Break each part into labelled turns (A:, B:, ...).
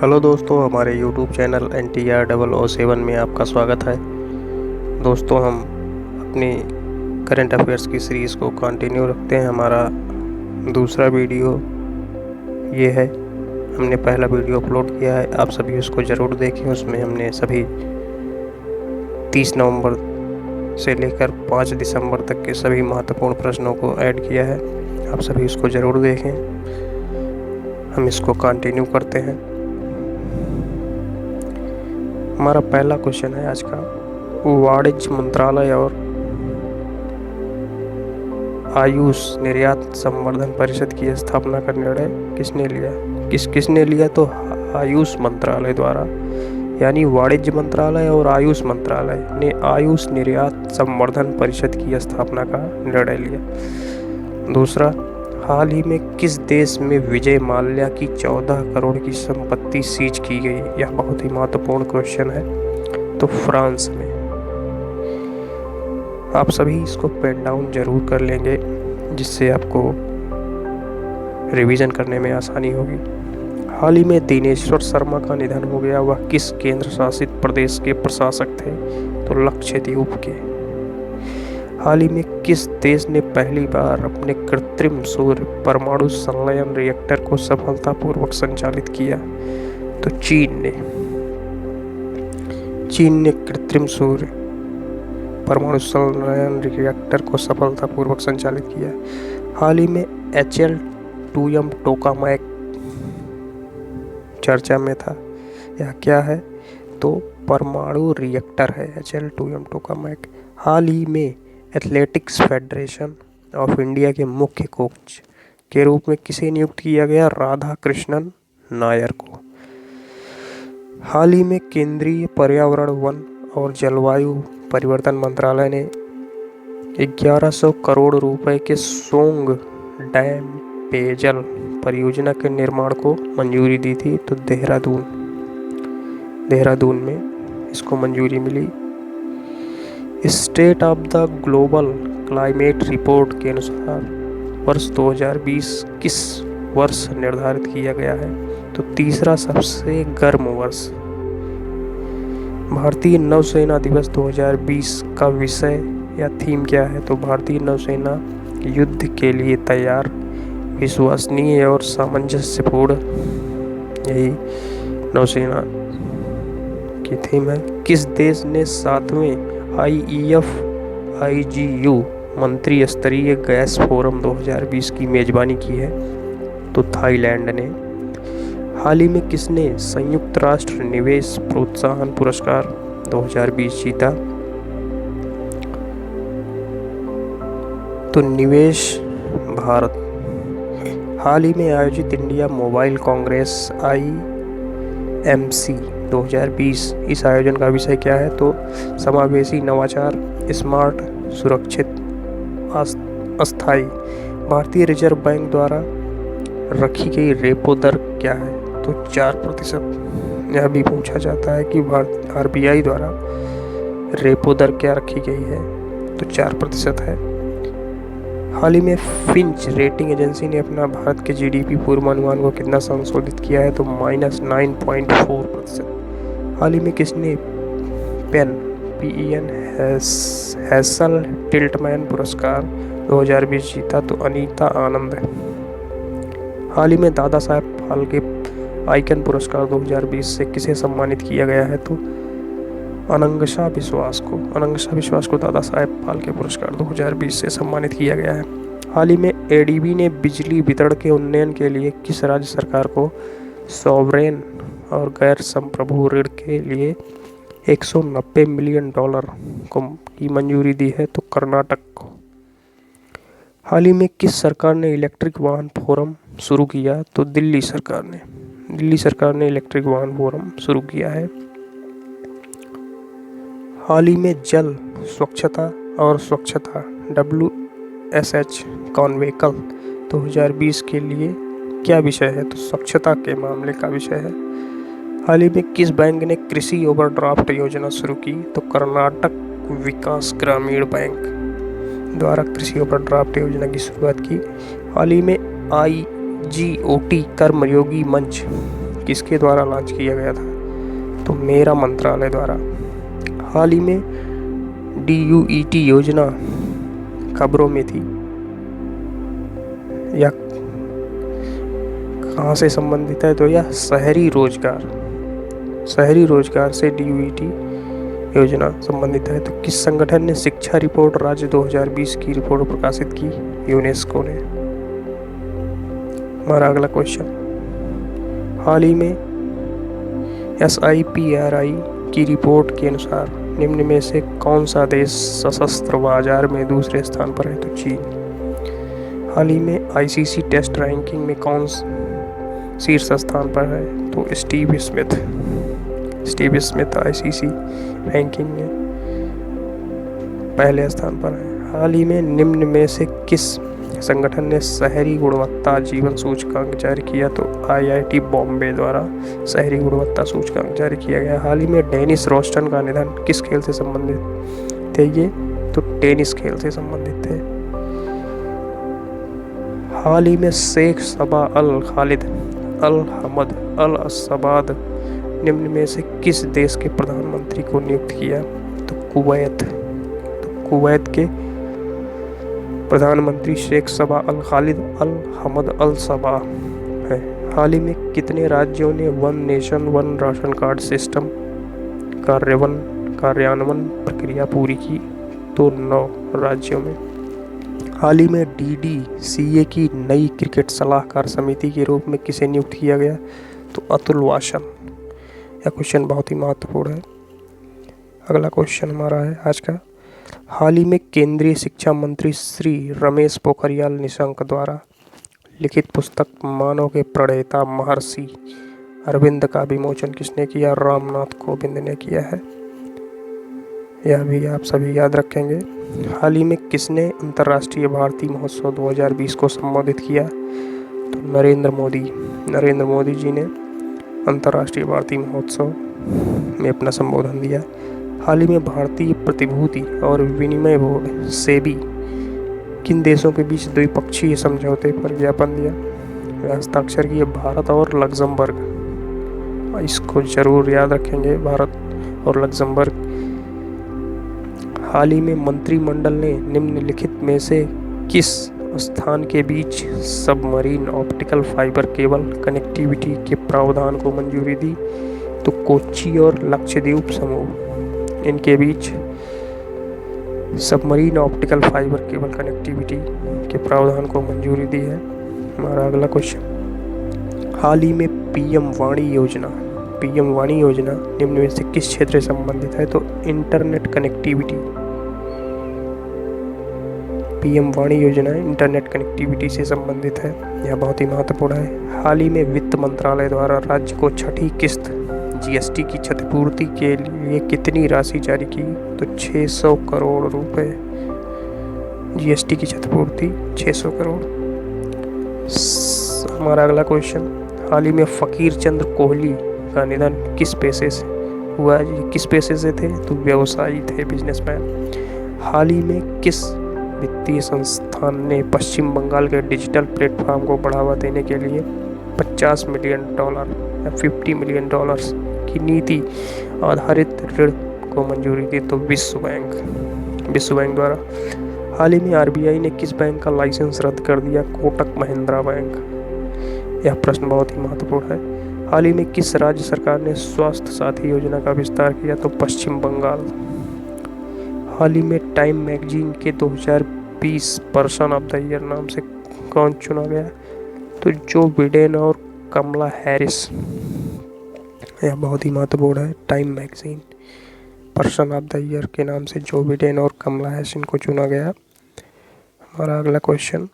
A: Hello दोस्तों, हमारे YouTube channel NTR007 में आपका स्वागत है। दोस्तों, हम अपनी करंट अफेयर्स की सीरीज़ को कंटिन्यू रखते हैं। हमारा दूसरा वीडियो ये है। हमने पहला वीडियो अपलोड किया है, आप सभी उसको ज़रूर देखें। उसमें हमने सभी 30 नवंबर से लेकर 5 दिसंबर तक के सभी महत्वपूर्ण प्रश्नों को ऐड किया है। आप सभी उसको ज़रूर देखें। हम इसको कंटिन्यू करते हैं। हमारा पहला क्वेश्चन है आज का, वाणिज्य मंत्रालय और आयुष निर्यात संवर्धन परिषद की स्थापना का निर्णय किसने लिया? किसने लिया? तो आयुष मंत्रालय द्वारा, यानी वाणिज्य मंत्रालय और आयुष मंत्रालय ने आयुष निर्यात संवर्धन परिषद की स्थापना का निर्णय लिया। दूसरा, हाल ही में किस देश में विजय माल्या की 14 करोड़ की संपत्ति सीज की गई? यह बहुत ही महत्वपूर्ण क्वेश्चन है। तो फ्रांस में। आप सभी इसको पेन डाउन जरूर कर लेंगे, जिससे आपको रिवीजन करने में आसानी होगी। हाल ही में दिनेश्वर शर्मा का निधन हो गया। वह किस केंद्र शासित प्रदेश के प्रशासक थे? तो लक्षद्वीप के। हाल ही में किस देश ने पहली बार अपने कृत्रिम सूर्य परमाणु संलयन रिएक्टर को सफलतापूर्वक संचालित किया? तो चीन ने कृत्रिम सूर्य परमाणु संलयन रिएक्टर को सफलतापूर्वक संचालित किया। हाल ही में HL2M टोकामैक चर्चा में था। यह क्या है? तो परमाणु रिएक्टर है HL2M टोकामैक। हाल ही में एथलेटिक्स फेडरेशन ऑफ इंडिया के मुख्य कोच के रूप में किसे नियुक्त किया गया? राधा कृष्णन नायर को। हाल ही में केंद्रीय पर्यावरण, वन और जलवायु परिवर्तन मंत्रालय ने 1100 करोड़ रुपए के सोंग डैम पेयजल परियोजना के निर्माण को मंजूरी दी थी। तो देहरादून में इसको मंजूरी मिली। State of the Global Climate report के अनुसार वर्ष 2020 किस वर्ष निर्धारित किया गया है? तो तीसरा सबसे गर्म वर्ष। भारतीय नौसेना दिवस 2020 का विषय या थीम क्या है? तो भारतीय नौसेना युद्ध के लिए तैयार, विश्वसनीय और सामंजस्यपूर्ण, यही नौसेना की थीम है। किस देश ने 7वें IEF IGU मंत्री स्तरीय गैस फोरम 2020 की मेजबानी की है? तो थाईलैंड ने। हाल ही में किसने संयुक्त राष्ट्र निवेश प्रोत्साहन पुरस्कार 2020 जीता? तो निवेश भारत। हाल ही में आयोजित इंडिया मोबाइल कांग्रेस IMC 2020, इस आयोजन का विषय क्या है? तो समावेशी, नवाचार, स्मार्ट, सुरक्षित, अस्थायी। भारतीय रिजर्व बैंक द्वारा रखी गई रेपो दर क्या है? तो 4%। यह भी पूछा जाता है कि RBI द्वारा रेपो दर क्या रखी गई है? तो 4% है। हाल ही में फिंच रेटिंग एजेंसी ने अपना भारत के GDP पूर्वानुमान को कितना संशोधित किया है? तो -9.4%। हाल ही में किसने PEN हैसल टिल्टमैन पुरस्कार 2020 जीता? तो अनीता आनंद। हाल ही में दादा साहेब फाल्के आइकन पुरस्कार 2020 से किसे सम्मानित किया गया है? तो अनंगशा विश्वास को दादा साहेब फाल्के पुरस्कार 2020 से सम्मानित किया गया है। हाल ही में ADB ने बिजली वितरण के उन्नयन के लिए किस राज्य सरकार को सॉवरेन और गैर संप्रभु ऋण के लिए $190 मिलियन की मंजूरी दी है? तो कर्नाटक को। हाल ही में किस सरकार ने इलेक्ट्रिक वाहन फोरम शुरू किया? तो दिल्ली सरकार ने इलेक्ट्रिक वाहन फोरम शुरू किया है। हाल ही में जल स्वच्छता WSH कॉन्क्लेव 2020 के लिए क्या विषय है? तो स्वच्छता के मामले का विषय है। हाल ही में किस बैंक ने कृषि ओवरड्राफ्ट योजना शुरू की? तो कर्नाटक विकास ग्रामीण बैंक द्वारा कृषि ओवरड्राफ्ट योजना की शुरुआत की। हाल ही में IGOT कर्मयोगी मंच किसके द्वारा लॉन्च किया गया था? तो मेरा मंत्रालय द्वारा। हाल ही में DUET योजना खबरों में थी या कहाँ से संबंधित है? तो यह शहरी रोजगार से DUET योजना संबंधित है। तो किस संगठन ने शिक्षा रिपोर्ट राज्य 2020 की रिपोर्ट प्रकाशित की? यूनेस्को ने। हमारा अगला क्वेश्चन, हाल ही में SIPRI की रिपोर्ट के अनुसार निम्न में से कौन सा देश सशस्त्र बाजार में दूसरे स्थान पर है? तो चीन। हाल ही में ICC टेस्ट रैंकिंग में कौन शीर्ष स्थान पर है? तो स्टीव स्मिथ ICC रैंकिंग में पहले स्थान पर है। हाल ही में निम्न में से किस संगठन ने शहरी गुणवत्ता जीवन सूचकांक जारी किया? तो IIT बॉम्बे द्वारा शहरी गुणवत्ता सूचकांक जारी किया गया। हाल ही में डेनिस रोस्टन का निधन किस खेल से संबंधित थे? ये तो टेनिस खेल से संबंधित थे। हाल ही में शेख सबा अल खालिद अल हमद अल सबाद निम्न में से किस देश के प्रधानमंत्री को नियुक्त किया? तो कुवैत के प्रधानमंत्री शेख सबा अल खालिद अल हमद अल सबा है। हाल ही में कितने राज्यों ने one nation one ration card system कार्यान्वयन प्रक्रिया पूरी की? तो 9 राज्यों में। हाल ही में DDCA की नई क्रिकेट सलाहकार समिति के रूप में किसे नियुक्त किया गया? तो अतुल वासन। यह क्वेश्चन बहुत ही महत्वपूर्ण है। अगला क्वेश्चन हमारा है आज का, हाल ही में केंद्रीय शिक्षा मंत्री श्री रमेश पोखरियाल निशंक द्वारा लिखित पुस्तक मानव के प्रणेता महर्षि अरविंद का विमोचन किसने किया? रामनाथ कोविंद ने किया है। यह भी आप सभी याद रखेंगे। हाल ही में किसने अंतर्राष्ट्रीय भारती महोत्सव 2020 को संबोधित किया? तो नरेंद्र मोदी जी ने अंतर्राष्ट्रीय भारती महोत्सव में अपना संबोधन दिया। हाल ही में भारतीय प्रतिभूति और विनिमय बोर्ड सेबी किन देशों के बीच द्विपक्षीय समझौते पर ज्ञापन दिया? हस्ताक्षर किए भारत और लग्जमबर्ग। इसको जरूर याद रखेंगे, भारत और लग्जमबर्ग। हाल ही में मंत्रिमंडल ने निम्नलिखित में से किस स्थान के बीच submarine optical fibre cable connectivity के प्रावधान को मंजूरी दी? तो कोच्चि और लक्षद्वीप समूह, इनके बीच submarine optical fibre cable connectivity के प्रावधान को मंजूरी दी है। हमारा अगला क्वेश्चन, हाल ही में PM वाणी योजना निम्न में से किस क्षेत्र से संबंधित है? तो इंटरनेट कनेक्टिविटी। PM वाणी योजना इंटरनेट कनेक्टिविटी से संबंधित है। यह बहुत ही महत्वपूर्ण है। हाल ही में वित्त मंत्रालय द्वारा राज्य को छठी किस्त GST की क्षतिपूर्ति के लिए कितनी राशि जारी की? तो 600 करोड़ रुपए। GST की क्षतिपूर्ति 600 करोड़। हमारा अगला क्वेश्चन, हाल ही में फकीर चंद कोहली का निधन किस पेशे से हुआ? ये किस पेशे से थे? तो व्यवसायी थे, बिजनेसमैन। हाल ही में किस वित्तीय संस्थान ने पश्चिम बंगाल के डिजिटल प्लेटफॉर्म को बढ़ावा देने के लिए $50 मिलियन या $50 मिलियन की नीति आधारित ऋण को मंजूरी दी? तो विश्व बैंक द्वारा। हाल ही में RBI ने किस बैंक का लाइसेंस रद्द कर दिया? कोटक महिंद्रा बैंक। यह प्रश्न बहुत ही महत्वपूर्ण है। हाल ही में किस राज्य सरकार ने स्वास्थ्य साथी योजना का विस्तार किया? तो पश्चिम बंगाल। हाल ही में टाइम मैगजीन के 2020 पर्सन ऑफ द ईयर नाम से कौन चुना गया? तो जो बिडेन और कमला हैरिस। यह बहुत ही महत्वपूर्ण है। Time magazine person of the year के नाम से जो बिडेन और कमला हैरिस इनको चुना गया। हमारा अगला क्वेश्चन,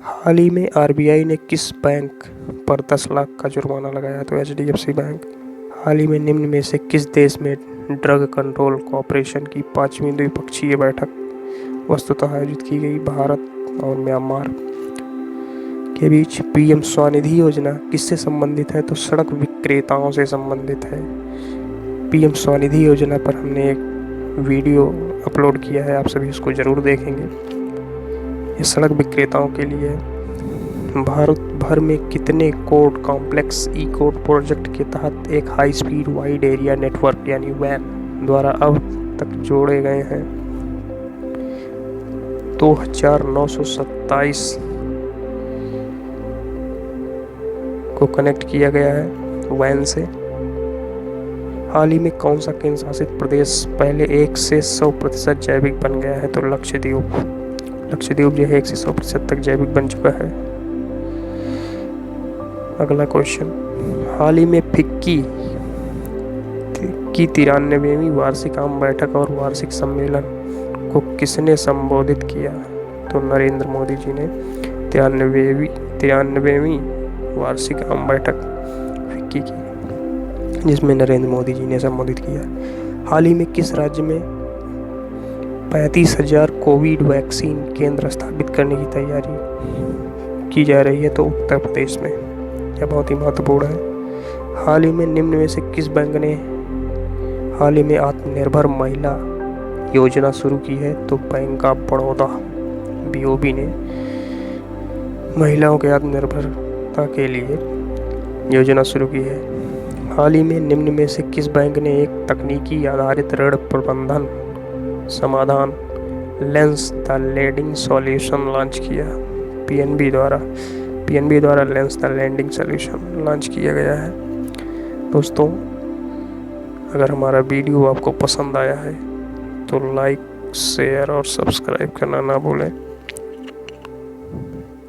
A: हाल ही में RBI ने किस बैंक पर 10 लाख का जुर्माना लगाया? तो HDFC बैंक। हाल ही में निम्न में से किस देश में ड्रग कंट्रोल कोऑपरेशन की 5वीं द्विपक्षीय बैठक वस्तुतः आयोजित की गई? भारत और म्यांमार के बीच। PM स्वनिधि योजना किससे संबंधित है? तो सड़क विक्रेताओं से संबंधित है। PM स्वनिधि योजना पर हमने एक वीडियो अपलोड किया है, आप सभी उसको जरूर देखेंगे। ये सड़क विक्रेताओं के लिए भारत भर में कितने कोड कॉम्प्लेक्स ई कोड प्रोजेक्ट के तहत एक high speed wide area network यानी वैन द्वारा अब तक जोड़े गए हैं? 2927 को कनेक्ट किया गया है वैन से। हाल ही में कौन सा केंद्र शासित प्रदेश पहले 1 से 100% जैविक बन गया है? तो लक्षद्वीप। लक्षद्वीप जो है 1 से 100% तक जैविक बन चुका है। अगला क्वेश्चन, हाल ही में फिक्की की 93वीं वार्षिक आम बैठक और वार्षिक सम्मेलन को किसने संबोधित किया? तो नरेंद्र मोदी जी ने 93वीं वार्षिक आम बैठक फिक्की की, जिसमें नरेंद्र मोदी जी ने संबोधित किया। हाल ही में किस राज्य में 35,000 कोविड वैक्सीन केंद्र स्थापित करने की तैयारी की जा रही है? तो उत्तर प्रदेश में। यह बहुत ही महत्वपूर्ण है। हाल ही में निम्न में से किस बैंक ने हाल ही में आत्मनिर्भर महिला योजना शुरू की है? तो बैंक ऑफ बड़ौदा BOB ने महिलाओं के आत्मनिर्भरता के लिए योजना शुरू की है। हाल ही में निम्न में से किस बैंक ने एक तकनीकी आधारित ऋण प्रबंधन समाधान lens the lending solution launch किया? PNB द्वारा lens the lending solution launch किया गया है। दोस्तों, अगर हमारा वीडियो आपको पसंद आया है तो लाइक, शेयर और सब्सक्राइब करना ना भूलें।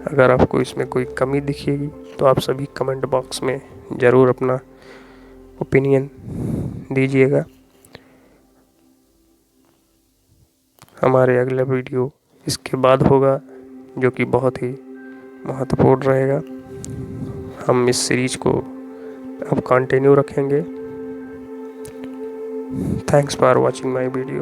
A: अगर आपको इसमें कोई कमी दिखेगी तो आप सभी कमेंट बॉक्स में ज़रूर अपना ओपिनियन दीजिएगा। हमारे अगला वीडियो इसके बाद होगा, जो कि बहुत ही महत्वपूर्ण रहेगा। हम इस सीरीज को अब कंटिन्यू रखेंगे। Thanks for watching my video.